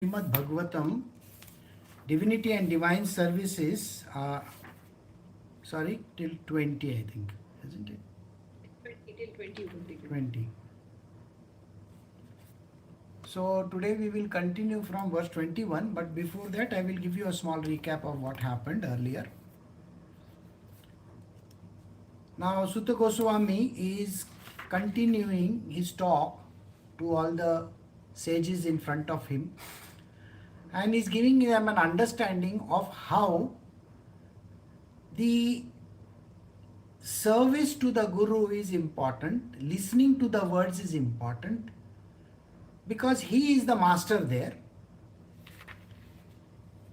Srimad Bhagavatam, Divinity and Divine Services, till 20, I think, isn't it? Till 20 you completed. 20. So today we will continue from verse 21, but before that I will give you a small recap of what happened earlier. Now Sutta Goswami is continuing his talk to all the sages in front of him, and is giving them an understanding of how the service to the Guru is important, listening to the words is important, because he is the master there,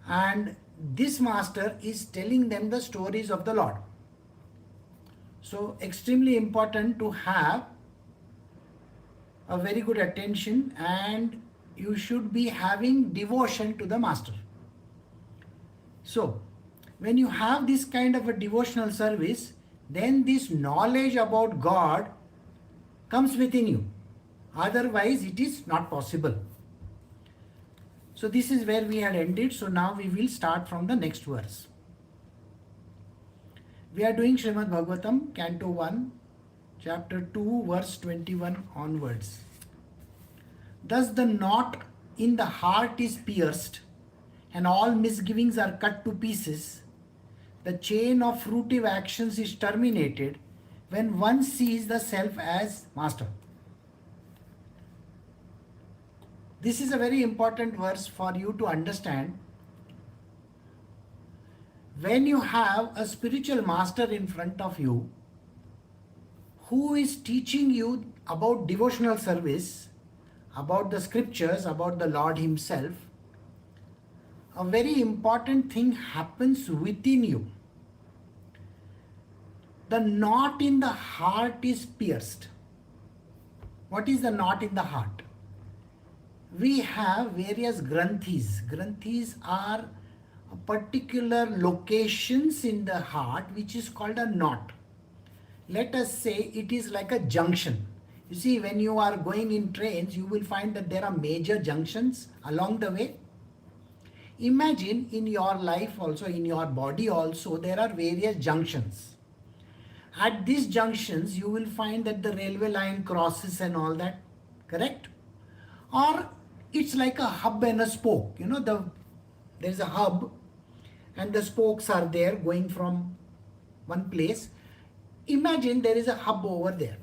and this master is telling them the stories of the Lord. So extremely important to have a very good attention, and you should be having devotion to the master. So when you have this kind of a devotional service, then this knowledge about God comes within you. Otherwise it is not possible. So this is where we had ended. So now we will start from the next verse. We are doing Srimad Bhagavatam, Canto 1, Chapter 2, verse 21 onwards. Thus the knot in the heart is pierced, and all misgivings are cut to pieces. The chain of fruitive actions is terminated when one sees the self as master. This is a very important verse for you to understand. When you have a spiritual master in front of you who is teaching you about devotional service, about the scriptures, about the Lord himself, a very important thing happens within you. The knot in the heart is pierced. What is the knot in the heart? We have various granthis. Granthis are particular locations in the heart which is called a knot. Let us say it is like a junction. You see, when you are going in trains, you will find that there are major junctions along the way. Imagine in your life also, in your body also, there are various junctions. At these junctions, you will find that the railway line crosses and all that, correct? Or it's like a hub and a spoke. You know, there's a hub and the spokes are there going from one place. Imagine there is a hub over there.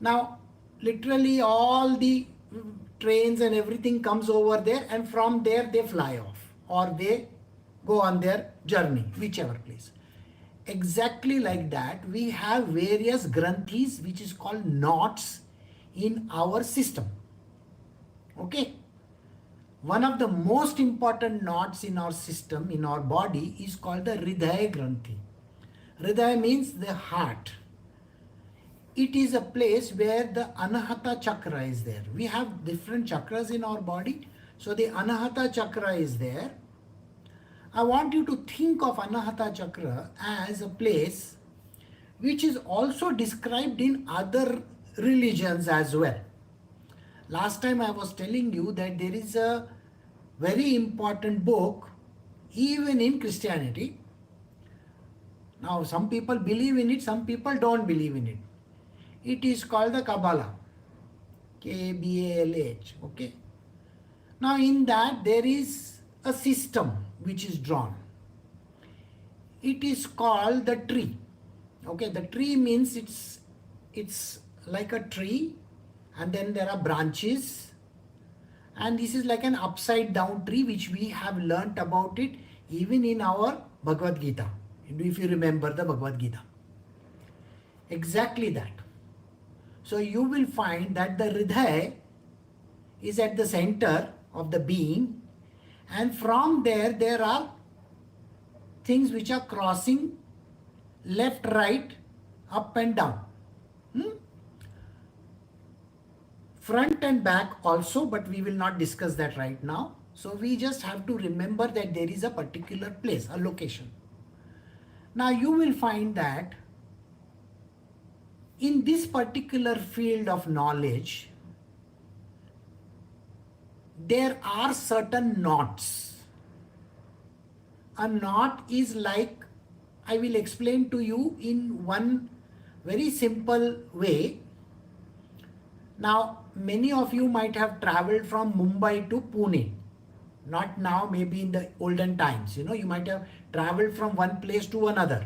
Now, literally all the trains and everything comes over there, and from there they fly off or they go on their journey, whichever place. Exactly like that, we have various granthis which is called knots in our system. Okay? One of the most important knots in our system, in our body, is called the Hridaya Granthi. Hridaya means the heart. It is a place where the Anahata Chakra is there. We have different chakras in our body. So the Anahata Chakra is there. I want you to think of Anahata Chakra as a place which is also described in other religions as well. Last time I was telling you that there is a very important book even in Christianity. Now some people believe in it, some people don't believe in it. It is called the Kabbalah, K-B-A-L-H, okay. Now in that there is a system which is drawn. It is called the tree, okay. The tree means it's like a tree, and then there are branches, and this is like an upside down tree which we have learnt about it even in our Bhagavad Gita, if you remember the Bhagavad Gita. Exactly that. So you will find that the Hridaya is at the center of the being, and from there are things which are crossing left, right, up and down. Front and back also, but we will not discuss that right now. So we just have to remember that there is a particular place, a location. Now you will find that in this particular field of knowledge, there are certain knots. A knot is like, I will explain to you in one very simple way. Now, many of you might have traveled from Mumbai to Pune. Not now, maybe in the olden times. You might have traveled from one place to another.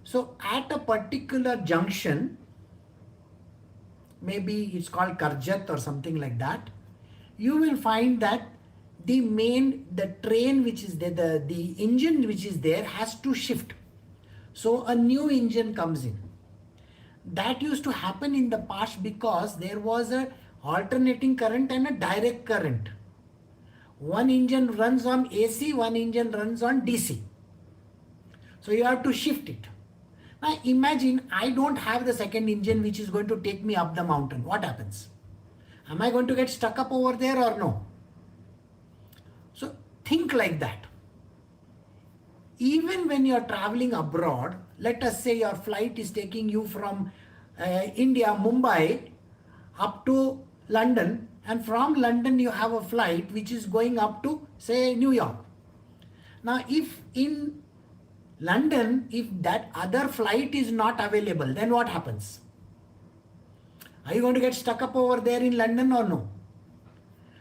So, at a particular junction, maybe it's called Karjat or something like that, you will find that the train which is there, the engine which is there has to shift. So a new engine comes in. That used to happen in the past because there was a alternating current and a direct current. One engine runs on AC, one engine runs on DC. So you have to shift it. Now imagine I don't have the second engine which is going to take me up the mountain. What happens? Am I going to get stuck up over there or no? So think like that. Even when you're traveling abroad, let us say your flight is taking you from India, Mumbai, up to London, and from London you have a flight which is going up to, say, New York. Now, if in London, if that other flight is not available, then what happens? Are you going to get stuck up over there in London or no?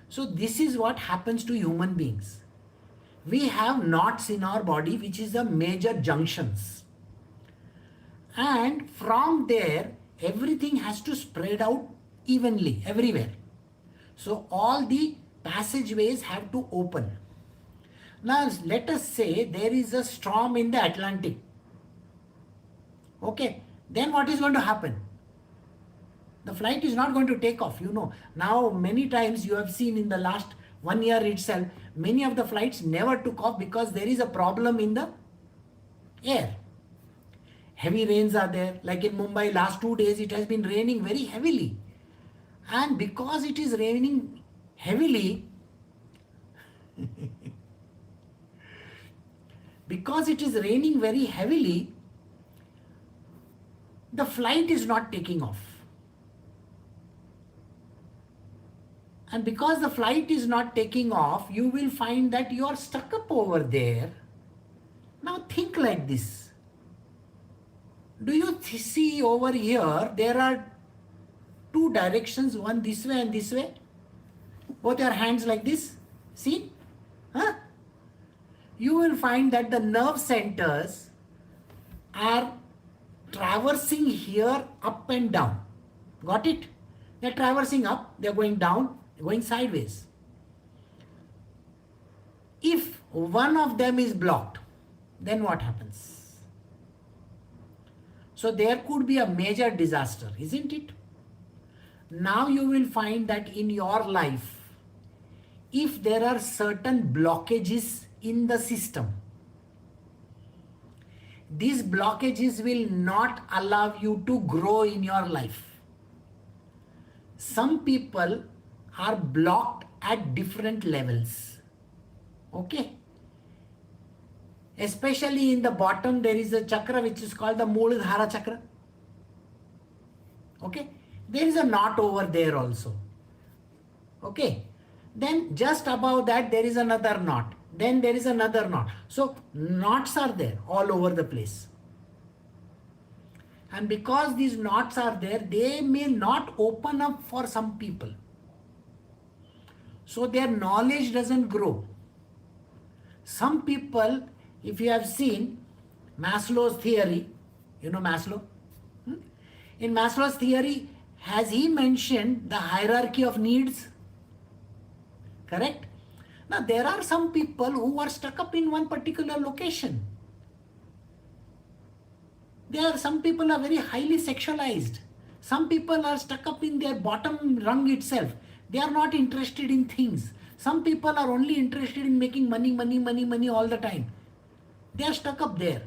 So this is what happens to human beings. We have knots in our body, which is the major junctions. And from there, everything has to spread out evenly everywhere. So all the passageways have to open. Now let us say there is a storm in the Atlantic. Okay, then what is going to happen? The flight is not going to take off, Now many times you have seen in the last 1 year itself, many of the flights never took off because there is a problem in the air. Heavy rains are there. Like in Mumbai, last 2 days it has been raining very heavily. And because it is raining heavily, the flight is not taking off. And because the flight is not taking off, you will find that you are stuck up over there. Now think like this. Do you see over here, there are two directions, one this way and this way? Both your hands like this. See? Huh? You will find that the nerve centers are traversing here up and down. Got it? They're traversing up, they're going down, going sideways. If one of them is blocked, then what happens? So there could be a major disaster, isn't it? Now you will find that in your life, if there are certain blockages in the system, these blockages will not allow you to grow in your life. Some people are blocked at different levels. Okay? Especially in the bottom, there is a chakra which is called the Mooladhara chakra. Okay? There is a knot over there also. Okay? Then just above that, there is another knot. Then there is another knot. So knots are there all over the place. And because these knots are there, they may not open up for some people. So their knowledge doesn't grow. Some people, if you have seen Maslow's theory, you know Maslow? In Maslow's theory, has he mentioned the hierarchy of needs? Correct? Now there are some people who are stuck up in one particular location. Some people are very highly sexualized. Some people are stuck up in their bottom rung itself. They are not interested in things. Some people are only interested in making money all the time. They are stuck up there.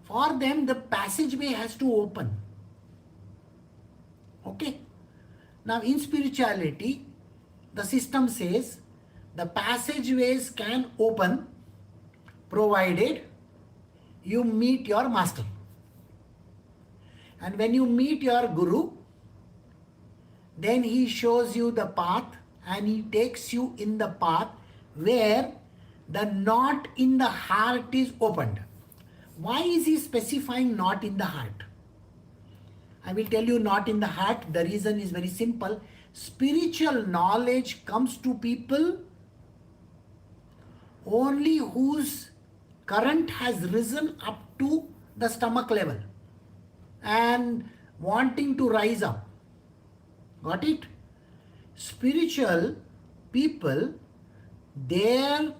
For them, the passageway has to open. Okay? Now in spirituality, the system says the passageways can open provided you meet your master. And when you meet your guru, then he shows you the path and he takes you in the path where the knot in the heart is opened. Why is he specifying knot in the heart? I will tell you knot in the heart. The reason is very simple. Spiritual knowledge comes to people only whose current has risen up to the stomach level and wanting to rise up. Got it? Spiritual people, their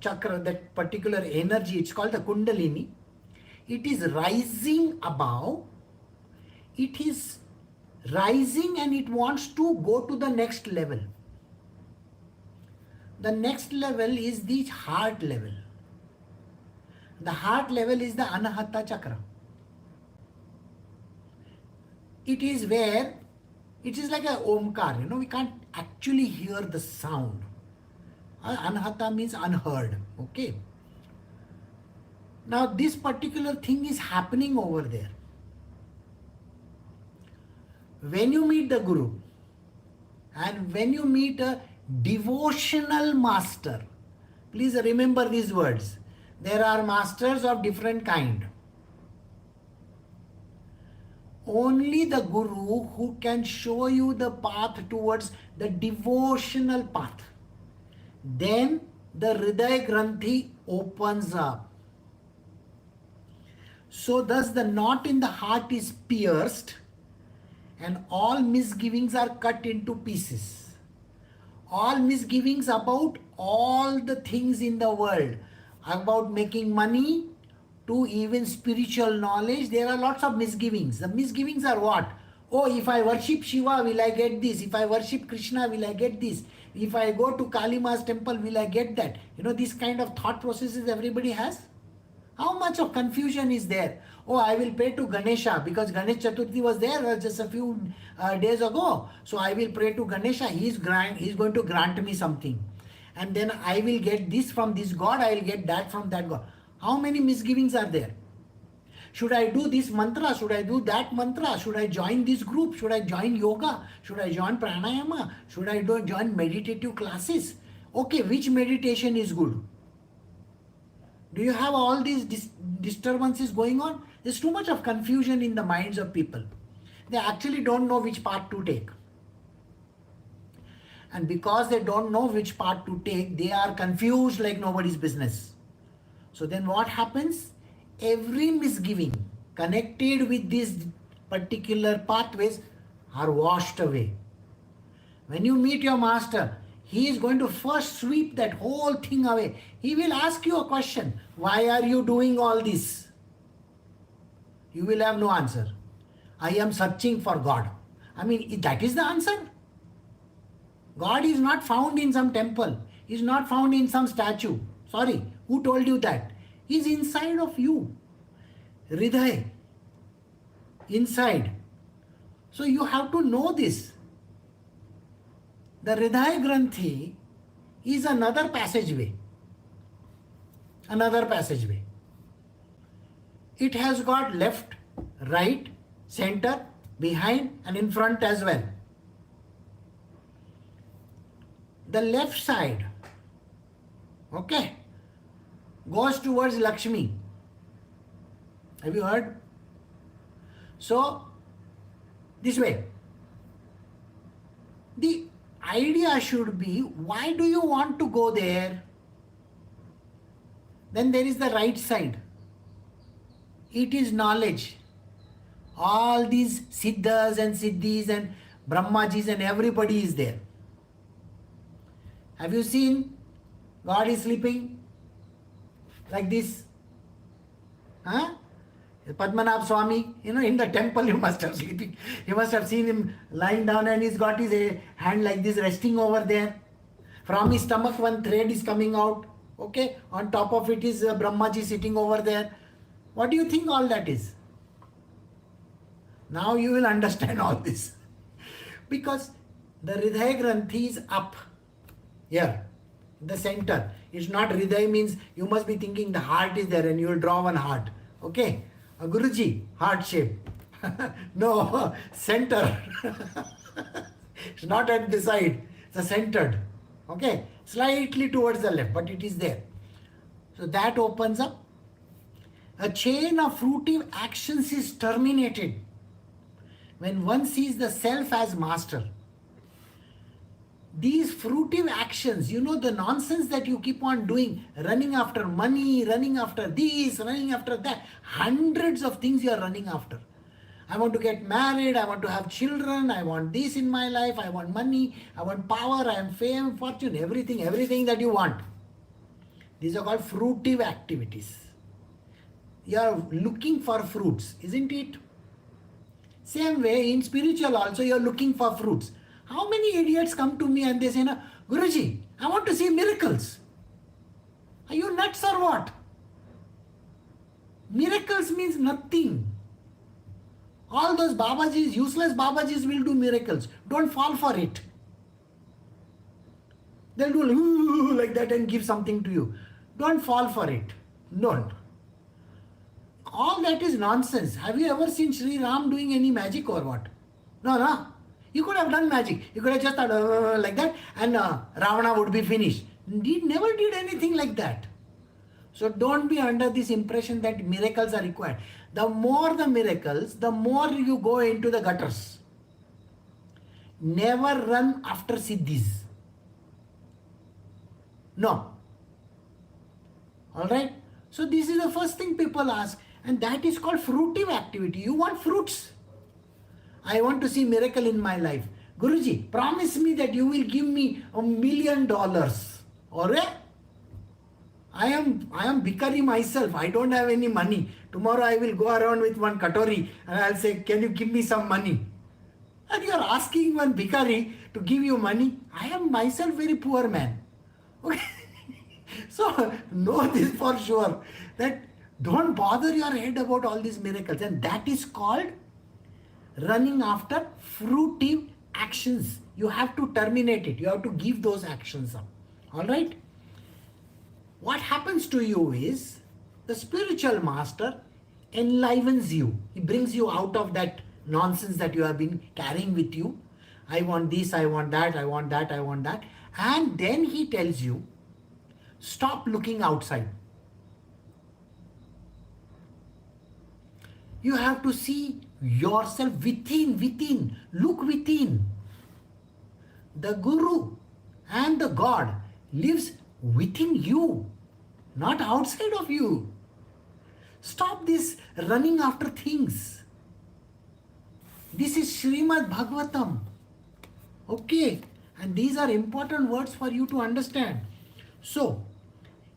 chakra, that particular energy, it's called the Kundalini, it is rising above, it is rising and it wants to go to the next level. The next level is the heart level. The heart level is the Anahata Chakra. It is where, it is like a omkar, we can't actually hear the sound. Anahata means unheard, okay. Now this particular thing is happening over there. When you meet the Guru and when you meet a devotional master, please remember these words. There are masters of different kind. Only the Guru who can show you the path towards the devotional path. Then the Hridaya Granthi opens up. So thus the knot in the heart is pierced and all misgivings are cut into pieces. All misgivings about all the things in the world, about making money to even spiritual knowledge, there are lots of misgivings. The misgivings are what? Oh, if I worship Shiva, will I get this? If I worship Krishna, will I get this? If I go to Kali Ma's temple, will I get that? This kind of thought processes everybody has. How much of confusion is there? Oh, I will pray to Ganesha because Ganesh Chaturthi was there just a few days ago. So I will pray to Ganesha. He is going to grant me something. And then I will get this from this God. I will get that from that God. How many misgivings are there? Should I do this mantra? Should I do that mantra? Should I join this group? Should I join yoga? Should I join pranayama? Should I join meditative classes? Okay, which meditation is good? Do you have all these disturbances going on? There's too much of confusion in the minds of people. They actually don't know which path to take. And because they don't know which path to take, they are confused like nobody's business. So then what happens? Every misgiving connected with these particular pathways are washed away. When you meet your master, he is going to first sweep that whole thing away. He will ask you a question. Why are you doing all this? You will have no answer. I am searching for God. I mean, that is the answer. God is not found in some temple. He is not found in some statue. Sorry, who told you that? He is inside of you. Hridaya. Inside. So you have to know this. The Hridaya Granthi is another passageway. Another passageway. It has got left, right, center, behind and in front as well. The left side, okay, goes towards Lakshmi. Have you heard? So, this way. The idea should be, why do you want to go there? Then there is the right side. It is knowledge. All these Siddhas and Siddhis and Brahmajis and everybody is there. Have you seen God is sleeping like this? Huh? Padmanabh Swami, in the temple you must have sleeping. You must have seen him lying down and he's got his hand like this resting over there. From his stomach one thread is coming out. Okay, on top of it is Brahmaji sitting over there. What do you think all that is? Now you will understand all this. Because the Hridaya Granthi is up here, the center. It's not Hridaya means you must be thinking the heart is there and you will draw one heart. Okay, Guruji, heart shape. No, center. It's not at the side, it's centered. Okay, slightly towards the left, but it is there. So that opens up. A chain of fruitive actions is terminated when one sees the self as master. These fruitive actions, the nonsense that you keep on doing, running after money, running after this, running after that, hundreds of things you are running after. I want to get married, I want to have children, I want this in my life, I want money, I want power, I want fame, fortune, everything that you want. These are called fruitive activities. You are looking for fruits, isn't it? Same way in spiritual also you are looking for fruits. How many idiots come to me and they say, Guruji, I want to see miracles. Are you nuts or what? Miracles means nothing. All those Babajis, useless Babajis will do miracles. Don't fall for it. They'll do like that and give something to you. Don't fall for it. Don't. All that is nonsense. Have you ever seen Sri Ram doing any magic or what? No. You could have done magic. You could have just done like that and Ravana would be finished. He never did anything like that. So don't be under this impression that miracles are required. The more the miracles, the more you go into the gutters. Never run after siddhis. No. Alright? So this is the first thing people ask, and that is called fruitive activity. You want fruits. I want to see miracle in my life. Guruji, promise me that you will give me $1 million. Alright? I am bhikari myself. I don't have any money. Tomorrow I will go around with one katori and I'll say, can you give me some money? And you are asking one bhikari to give you money. I am myself very poor man. Okay? So know this for sure, that don't bother your head about all these miracles. And that is called running after fruitive actions. You have to terminate it. You have to give those actions up. Alright? What happens to you is the spiritual master enlivens you. He brings you out of that nonsense that you have been carrying with you. I want this, I want that, I want that, I want that. And then he tells you, stop looking outside. You have to see yourself within. Look within. The Guru and the God lives within you, not outside of you. Stop this running after things. This is Srimad Bhagavatam. Okay, and these are important words for you to understand. So,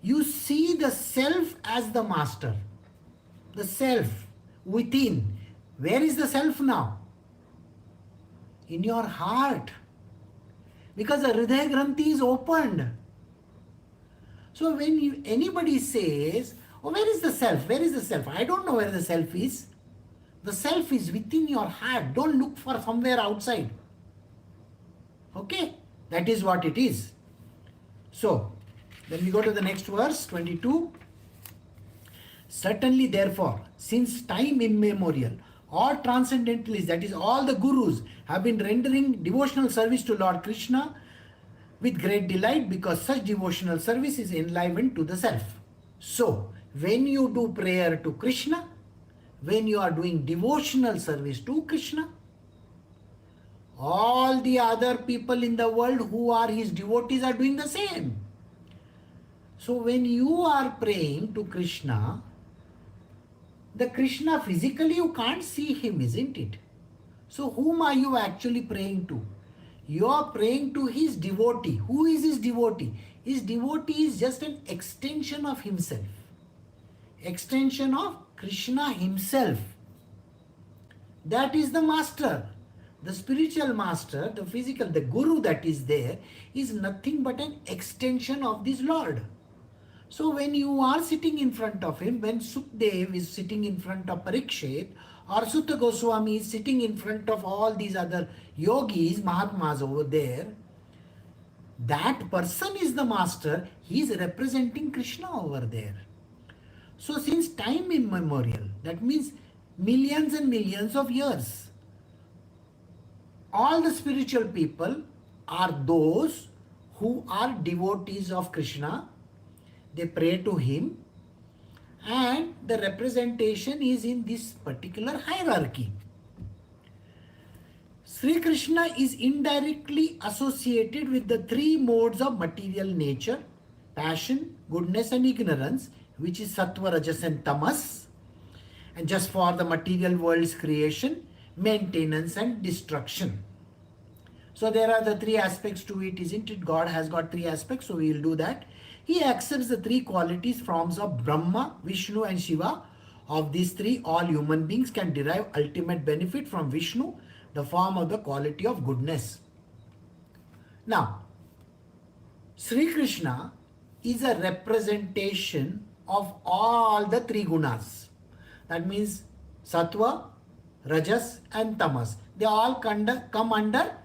you see the self as the master. The self within. Where is the self now? In your heart. Because the Hridaya Granthi is opened. So when anybody says, oh, where is the self? Where is the self? I don't know where the self is. The self is within your heart. Don't look for somewhere outside. Okay? That is what it is. So, then we go to the next verse, 22. Certainly, therefore, since time immemorial, all transcendentalists, that is all the gurus, have been rendering devotional service to Lord Krishna with great delight, because such devotional service is enlivened to the self. So, when you do prayer to Krishna, when you are doing devotional service to Krishna, all the other people in the world who are his devotees are doing the same. So when you are praying to Krishna, the Krishna physically you can't see him, isn't it? So whom are you actually praying to? You are praying to his devotee. Who is his devotee? His devotee is just an extension of himself. Extension of Krishna himself. That is the master. The spiritual master, the physical, the guru that is there is nothing but an extension of this Lord. So when you are sitting in front of him, when Sukdev is sitting in front of Parikshit, or Sutta Goswami is sitting in front of all these other yogis, Mahatmas over there, that person is the master. He is representing Krishna over there. So since time immemorial, that means millions and millions of years, all the spiritual people are those who are devotees of Krishna. They pray to him, and the representation is in this particular hierarchy. Sri Krishna is indirectly associated with the three modes of material nature: passion, goodness, and ignorance, which is sattva, rajas, and tamas, and just for the material world's creation, maintenance, and destruction. So there are the three aspects to it, isn't it? God has got three aspects, so we will do that. He accepts the three qualities, forms of Brahma, Vishnu, and Shiva. Of these three, all human beings can derive ultimate benefit from Vishnu, the form of the quality of goodness. Now, Sri Krishna is a representation of all the three gunas. That means sattva, rajas, and tamas. They all come under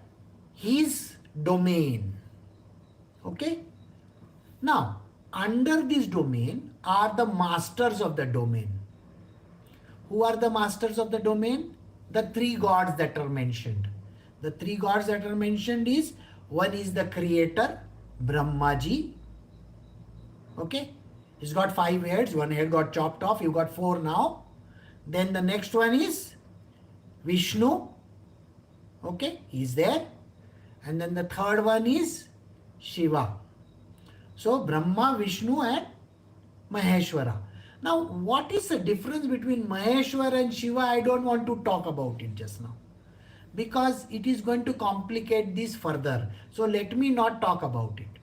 his domain. Okay? Now, under this domain are the masters of the domain. Who are the masters of the domain? The three gods that are mentioned. The three gods that are mentioned is, one is the creator, Brahmaji. Okay? He's got 5 heads. One head got chopped off. You got 4 now. Then the next one is Vishnu. Okay? He's there. And then the third one is Shiva. So Brahma, Vishnu, and Maheshwara. Now, what is the difference between Maheshwara and Shiva? I don't want to talk about it just now, because it is going to complicate this further. So let me not talk about it.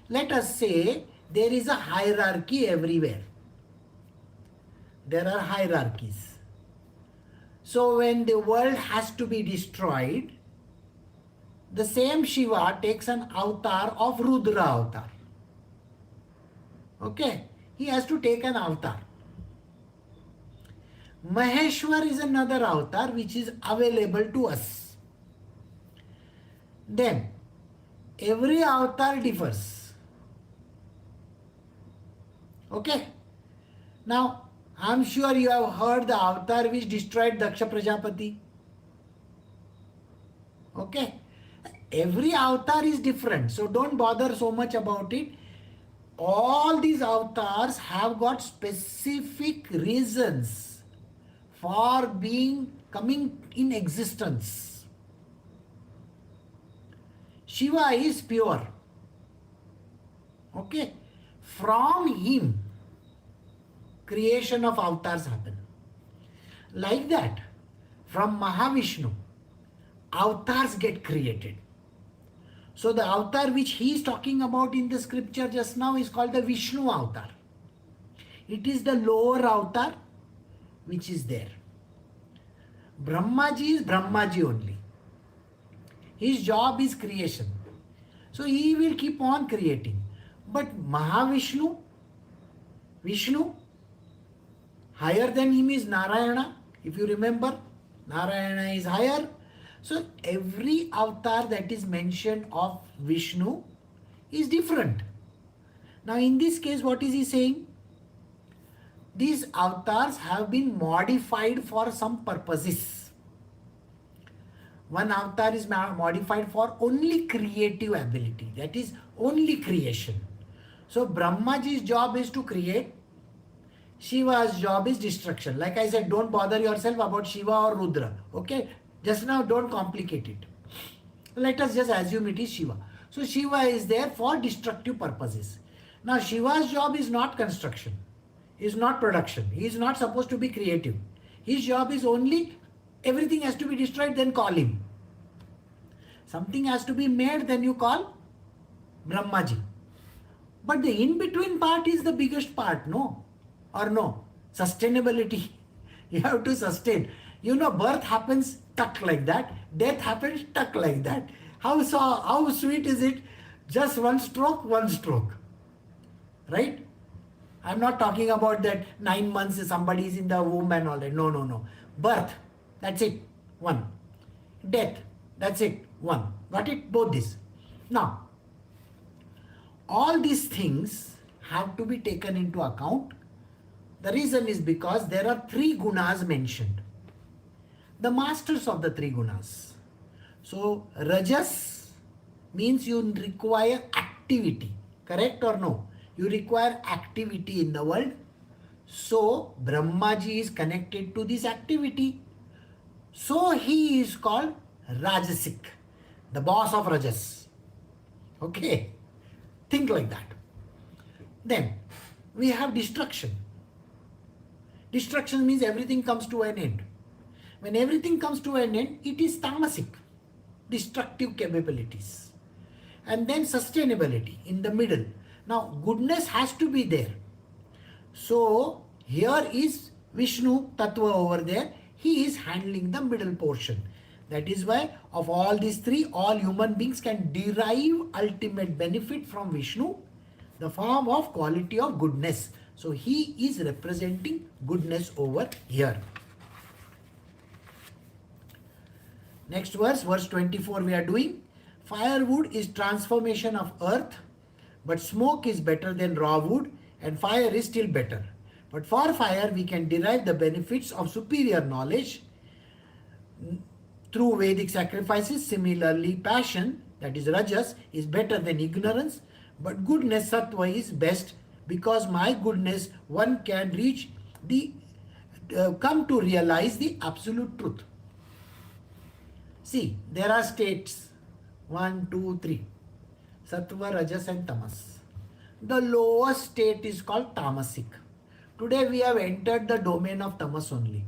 Let us say there is a hierarchy everywhere. There are hierarchies. So when the world has to be destroyed, the same Shiva takes an avatar of Rudra avatar. Okay? He has to take an avatar. Maheshwar is another avatar which is available to us. Then, every avatar differs. Okay? Now, I am sure you have heard the avatar which destroyed Daksha Prajapati. Okay? Every avatar is different, so don't bother so much about it. All these avatars have got specific reasons for coming in existence. Shiva is pure. Okay? From him, creation of avatars happen. Like that, from Mahavishnu, avatars get created. So the avatar which he is talking about in the scripture just now is called the Vishnu avatar. It is the lower avatar which is there. Brahmaji is Brahmaji only. His job is creation. So he will keep on creating. But Mahavishnu, Vishnu, higher than him is Narayana. If you remember, Narayana is higher. So every avatar that is mentioned of Vishnu is different. Now in this case, what is he saying? These avatars have been modified for some purposes. One avatar is modified for only creative ability, that is only creation. So Brahmaji's job is to create, Shiva's job is destruction. Like I said, don't bother yourself about Shiva or Rudra. Okay? Just now, don't complicate it. Let us just assume it is Shiva. So Shiva is there for destructive purposes. Now Shiva's job is not construction, is not production. He is not supposed to be creative. His job is only everything has to be destroyed, then call him. Something has to be made, then you call Brahmaji. But the in-between part is the biggest part, no? Or no? Sustainability. You have to sustain. You know, birth happens tuck like that, death happens tuck like that. How sweet is it? Just one stroke, right? I'm not talking about that 9 months somebody is in the womb and all that. No. Birth, that's it, one. Death, that's it, one. Got it? Both this. Now, all these things have to be taken into account. The reason is because there are 3 gunas mentioned. The masters of the 3 gunas. So rajas means you require activity. Correct or no? You require activity in the world. So Brahmaji is connected to this activity. So he is called Rajasic, the boss of Rajas. Okay? Think like that. Then we have destruction. Destruction means everything comes to an end. When everything comes to an end, it is tamasic, destructive capabilities. And then sustainability in the middle. Now, goodness has to be there. So, here is Vishnu Tattva over there. He is handling the middle portion. That is why, of all these three, all human beings can derive ultimate benefit from Vishnu, the form of quality of goodness. So, he is representing goodness over here. Next verse 24 we are doing. Firewood is transformation of earth, but smoke is better than raw wood, and fire is still better. But for fire we can derive the benefits of superior knowledge through Vedic sacrifices. Similarly, passion, that is rajas, is better than ignorance, but goodness, sattva, is best, because my goodness one can reach the come to realize the absolute truth. See, there are states 1, 2, 3, sattva, rajas and tamas. The lowest state is called tamasic. Today we have entered the domain of tamas only.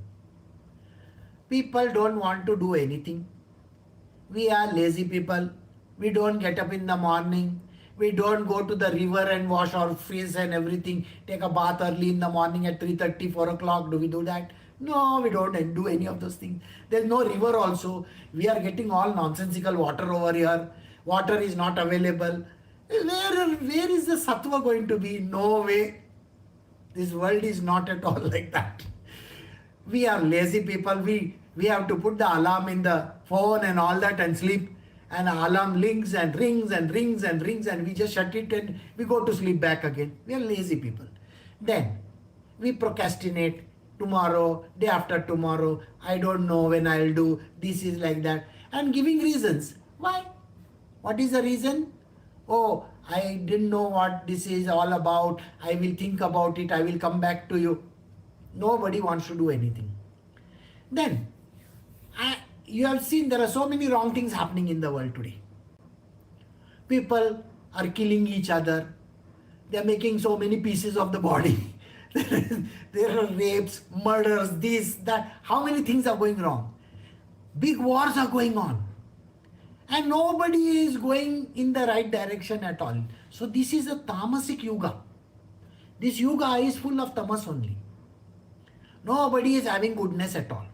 People don't want to do anything. We are lazy people. We don't get up in the morning. We don't go to the river and wash our face and everything. Take a bath early in the morning at 3:30, 4 o'clock. Do we do that? No, we don't do any of those things. There's no river also. We are getting all nonsensical water over here. Water is not available. Where is the sattva going to be? No way. This world is not at all like that. We are lazy people. We have to put the alarm in the phone and all that and sleep. And the alarm rings and rings and rings and rings, and we just shut it and we go to sleep back again. We are lazy people. Then we procrastinate. Tomorrow, day after tomorrow, I don't know when I'll do, this is like that. And giving reasons. Why? What is the reason? Oh, I didn't know what this is all about. I will think about it. I will come back to you. Nobody wants to do anything. Then, you have seen there are so many wrong things happening in the world today. People are killing each other. They are making so many pieces of the body. There are rapes, murders, this, that. How many things are going wrong? Big wars are going on. And nobody is going in the right direction at all. So this is a tamasic yuga. This yuga is full of tamas only. Nobody is having goodness at all.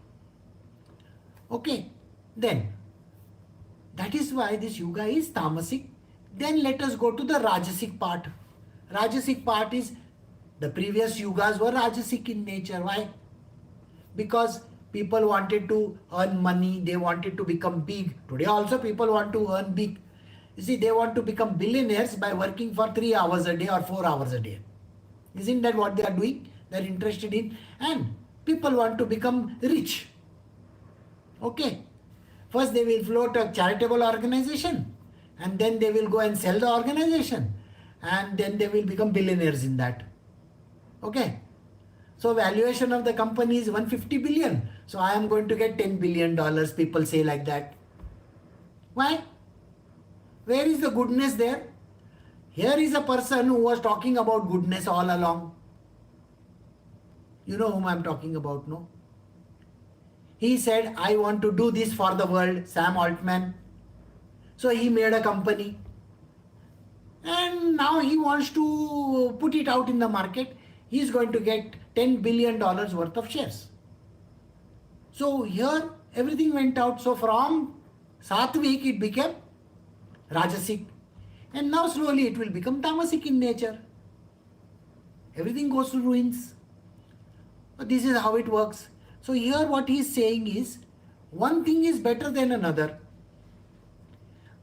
Okay, then that is why this yuga is tamasic. Then let us go to the rajasic part. Rajasic part is, the previous yugas were rajasic in nature. Why? Because people wanted to earn money, they wanted to become big. Today also people want to earn big. You see, they want to become billionaires by working for 3 hours a day or 4 hours a day. Isn't that what they are doing? They are interested in. And people want to become rich. Okay. First they will float a charitable organization, and then they will go and sell the organization, and then they will become billionaires in that. Okay. So valuation of the company is 150 billion. So I am going to get $10 billion. People say like that. Why? Where is the goodness there? Here is a person who was talking about goodness all along. You know whom I am talking about, no? He said, I want to do this for the world, Sam Altman. So he made a company. And now he wants to put it out in the market. He is going to get $10 billion worth of shares. So here everything went out. So from Sattvic it became Rajasic. And now slowly it will become Tamasic in nature. Everything goes to ruins. But this is how it works. So here what he is saying is, one thing is better than another.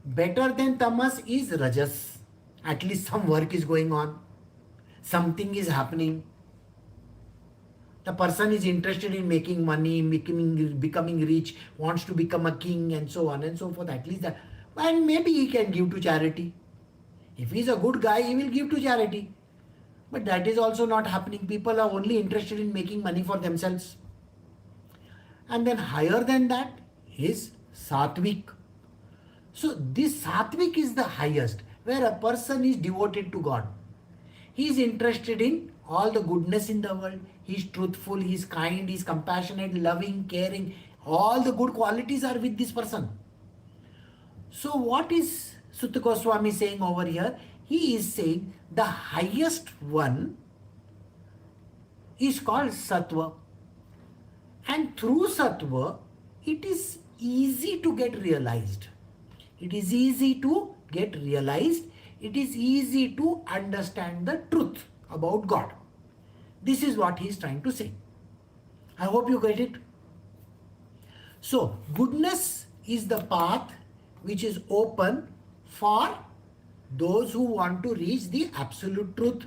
Better than tamas is rajas. At least some work is going on. Something is happening. The person is interested in making money, becoming rich, wants to become a king, and so on and so forth. At least that, and maybe he can give to charity. If he's a good guy, he will give to charity. But that is also not happening. People are only interested in making money for themselves. And then higher than that is sattvic. So this sattvic is the highest, where a person is devoted to God. He is interested in all the goodness in the world. He is truthful, he is kind, he is compassionate, loving, caring. All the good qualities are with this person. So what is Sutta Goswami saying over here? He is saying the highest one is called Sattva. And through Sattva, it is easy to get realized. It is easy to get realized. It is easy to understand the truth about God. This is what he is trying to say. I hope you get it. So, goodness is the path which is open for those who want to reach the absolute truth.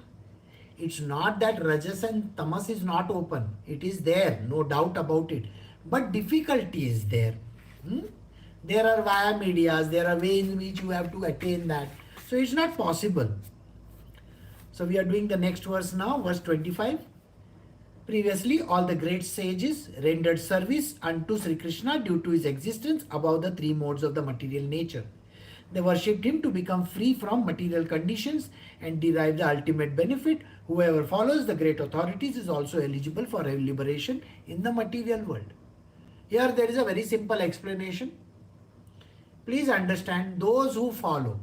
It's not that Rajas and Tamas is not open. It is there, no doubt about it. But difficulty is there. There are via medias, there are ways in which you have to attain that. So it's not possible. So we are doing the next verse now, verse 25. Previously, all the great sages rendered service unto Sri Krishna due to his existence above the three modes of the material nature. They worshipped him to become free from material conditions and derive the ultimate benefit. Whoever follows the great authorities is also eligible for liberation in the material world. Here there is a very simple explanation. Please understand, those who follow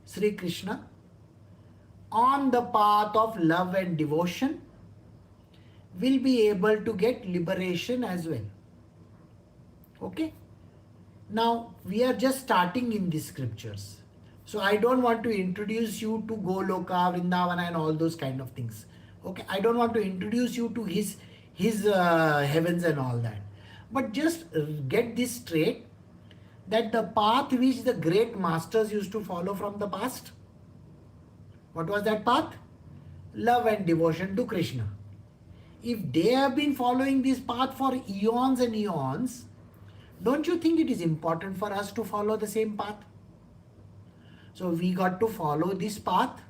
Sri Krishna on the path of love and devotion will be able to get liberation as well. Okay? Now, we are just starting in these scriptures. So, I don't want to introduce you to Goloka, Vrindavana and all those kind of things. Okay? I don't want to introduce you to his heavens and all that. But just get this straight, that the path which the great masters used to follow from the past, what was that path? Love and devotion to Krishna. If they have been following this path for eons and eons, don't you think it is important for us to follow the same path? So we got to follow this path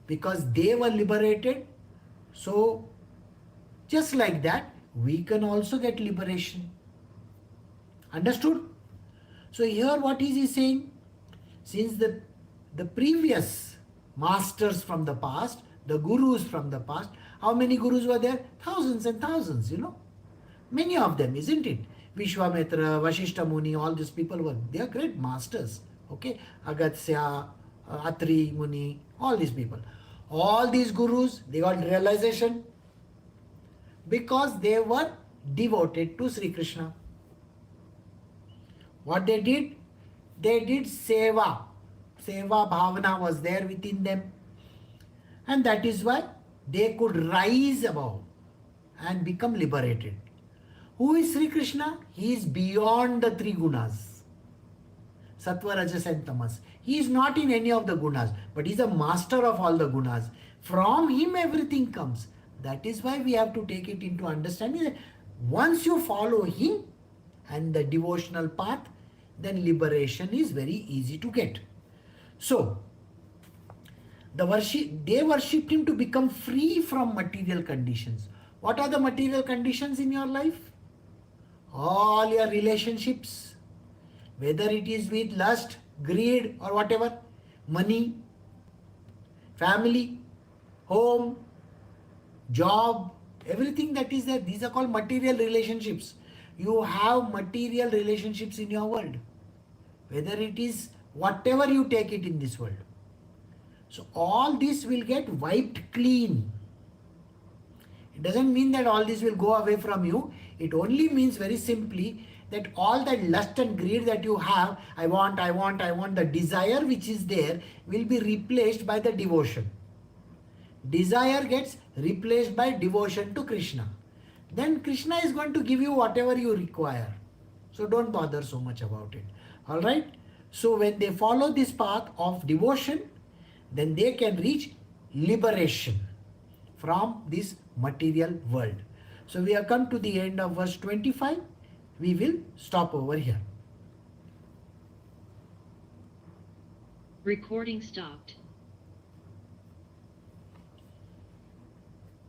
because they were liberated. So just like that, we can also get liberation. Understood? So here what is he saying? Since the previous masters from the past, the gurus from the past, how many gurus were there? Thousands and thousands, Many of them, isn't it? Vishwamitra, Vashishta Muni, all these people they are great masters. Okay? Agatsya, Atri Muni, all these people. All these gurus, they got realization because they were devoted to Sri Krishna. What they did? They did seva. Seva bhavana was there within them. And that is why they could rise above and become liberated. Who is Sri Krishna? He is beyond the three gunas. Sattva, Rajas and Tamas. He is not in any of the gunas, but he is a master of all the gunas. From him everything comes. That is why we have to take it into understanding that once you follow him and the devotional path, then liberation is very easy to get. So, they worshipped him to become free from material conditions. What are the material conditions in your life? All your relationships, whether it is with lust, greed or whatever, money, family, home, job, everything that is there, these are called material relationships. You have material relationships in your world, whether it is whatever you take it in this world. So all this will get wiped clean. It doesn't mean that all this will go away from you. It only means very simply that all that lust and greed that you have, I want, the desire which is there will be replaced by the devotion. Desire gets replaced by devotion to Krishna. Then Krishna is going to give you whatever you require. So don't bother so much about it. Alright? So when they follow this path of devotion, then they can reach liberation from this material world. So we have come to the end of verse 25. We will stop over here. Recording stopped.